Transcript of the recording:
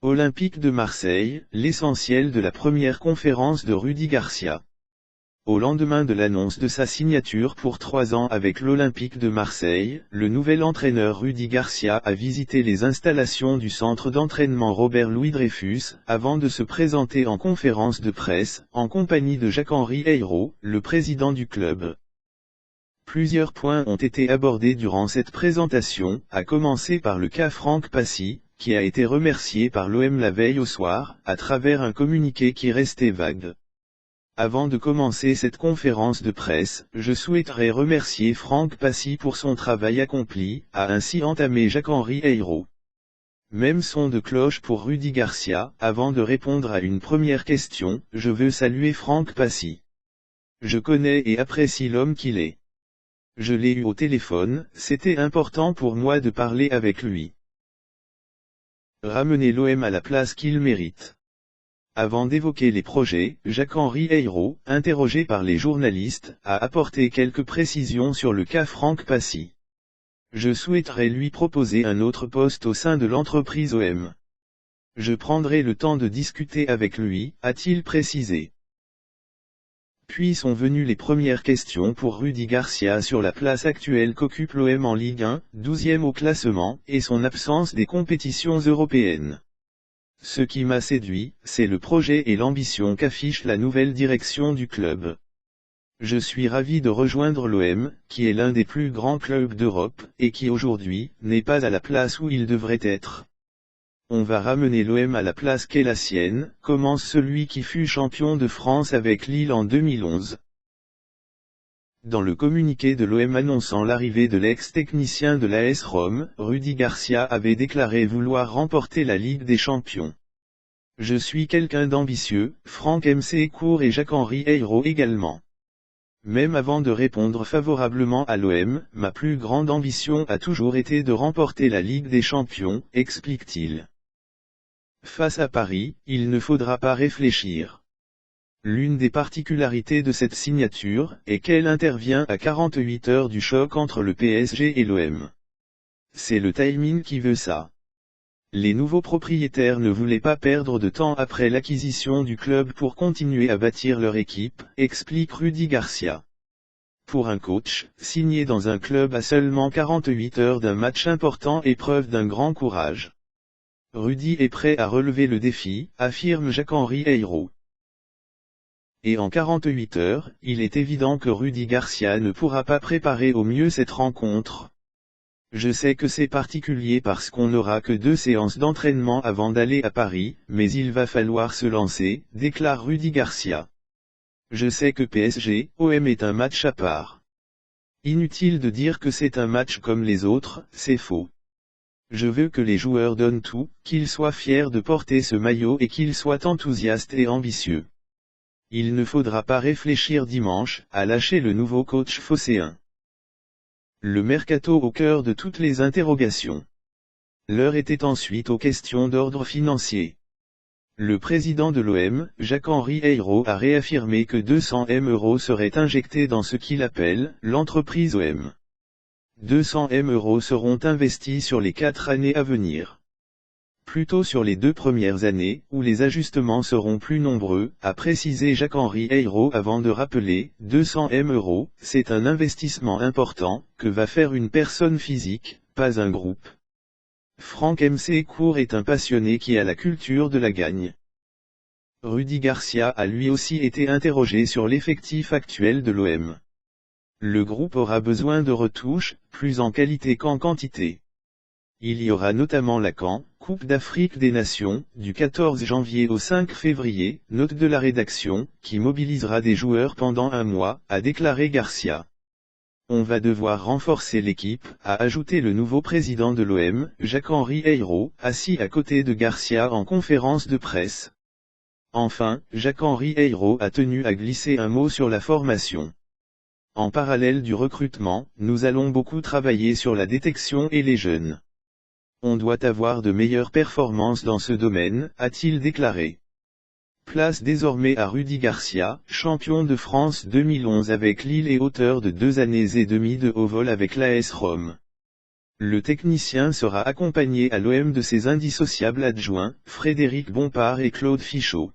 Olympique de Marseille, l'essentiel de la première conférence de Rudy Garcia. Au lendemain de l'annonce de sa signature pour 3 ans avec l'Olympique de Marseille, le nouvel entraîneur Rudy Garcia a visité les installations du centre d'entraînement Robert-Louis Dreyfus, avant de se présenter en conférence de presse, en compagnie de Jacques-Henri Ayrault, le président du club. Plusieurs points ont été abordés durant cette présentation, à commencer par le cas Franck Passy, qui a été remercié par l'OM la veille au soir, à travers un communiqué qui restait vague. Avant de commencer cette conférence de presse, je souhaiterais remercier Franck Passy pour son travail accompli, a ainsi entamé Jacques-Henri Ayrault. Même son de cloche pour Rudy Garcia. Avant de répondre à une première question, je veux saluer Franck Passy. Je connais et apprécie l'homme qu'il est. Je l'ai eu au téléphone, c'était important pour moi de parler avec lui. Ramener l'OM à la place qu'il mérite. Avant d'évoquer les projets, Jacques-Henri Ayrault, interrogé par les journalistes, a apporté quelques précisions sur le cas Franck Passy. Je souhaiterais lui proposer un autre poste au sein de l'entreprise OM. Je prendrai le temps de discuter avec lui, a-t-il précisé. Puis sont venues les premières questions pour Rudy Garcia sur la place actuelle qu'occupe l'OM en Ligue 1, 12e au classement, et son absence des compétitions européennes. Ce qui m'a séduit, c'est le projet et l'ambition qu'affiche la nouvelle direction du club. Je suis ravi de rejoindre l'OM, qui est l'un des plus grands clubs d'Europe, et qui aujourd'hui, n'est pas à la place où il devrait être. On va ramener l'OM à la place qu'est la sienne, commence celui qui fut champion de France avec Lille en 2011. Dans le communiqué de l'OM annonçant l'arrivée de l'ex-technicien de l'AS Rome, Rudy Garcia avait déclaré vouloir remporter la Ligue des Champions. Je suis quelqu'un d'ambitieux, Franck Msécourt et Jacques-Henri Ayrault également. Même avant de répondre favorablement à l'OM, ma plus grande ambition a toujours été de remporter la Ligue des Champions, explique-t-il. Face à Paris, il ne faudra pas réfléchir. L'une des particularités de cette signature est qu'elle intervient à 48 heures du choc entre le PSG et l'OM. C'est le timing qui veut ça. Les nouveaux propriétaires ne voulaient pas perdre de temps après l'acquisition du club pour continuer à bâtir leur équipe, explique Rudy Garcia. Pour un coach, signer dans un club à seulement 48 heures d'un match important est preuve d'un grand courage. Rudy est prêt à relever le défi, affirme Jacques-Henri Ayrault. Et en 48 heures, il est évident que Rudy Garcia ne pourra pas préparer au mieux cette rencontre. Je sais que c'est particulier parce qu'on n'aura que 2 séances d'entraînement avant d'aller à Paris, mais il va falloir se lancer, déclare Rudy Garcia. Je sais que PSG, OM est un match à part. Inutile de dire que c'est un match comme les autres, c'est faux. Je veux que les joueurs donnent tout, qu'ils soient fiers de porter ce maillot et qu'ils soient enthousiastes et ambitieux. Il ne faudra pas réfléchir dimanche, à lâcher le nouveau coach phocéen. Le mercato au cœur de toutes les interrogations. L'heure était ensuite aux questions d'ordre financier. Le président de l'OM, Jacques-Henri Ayrault a réaffirmé que 200 M € seraient injectés dans ce qu'il appelle « l'entreprise OM ». 200 M € seront investis sur les 4 années à venir. Plutôt sur les 2 premières années, où les ajustements seront plus nombreux, a précisé Jacques-Henri Ayrault avant de rappeler, 200 M €, c'est un investissement important, que va faire une personne physique, pas un groupe. Franck Msécourt est un passionné qui a la culture de la gagne. Rudy Garcia a lui aussi été interrogé sur l'effectif actuel de l'OM. Le groupe aura besoin de retouches, plus en qualité qu'en quantité. Il y aura notamment la CAN, Coupe d'Afrique des Nations, du 14 janvier au 5 février, note de la rédaction, qui mobilisera des joueurs pendant un mois, a déclaré Garcia. On va devoir renforcer l'équipe, a ajouté le nouveau président de l'OM, Jacques-Henri Ayrault, assis à côté de Garcia en conférence de presse. Enfin, Jacques-Henri Ayrault a tenu à glisser un mot sur la formation. En parallèle du recrutement, nous allons beaucoup travailler sur la détection et les jeunes. On doit avoir de meilleures performances dans ce domaine, a-t-il déclaré. Place désormais à Rudy Garcia, champion de France 2011 avec Lille et auteur de 2 années et demie de haut vol avec l'AS Rome. Le technicien sera accompagné à l'OM de ses indissociables adjoints, Frédéric Bompard et Claude Fichot.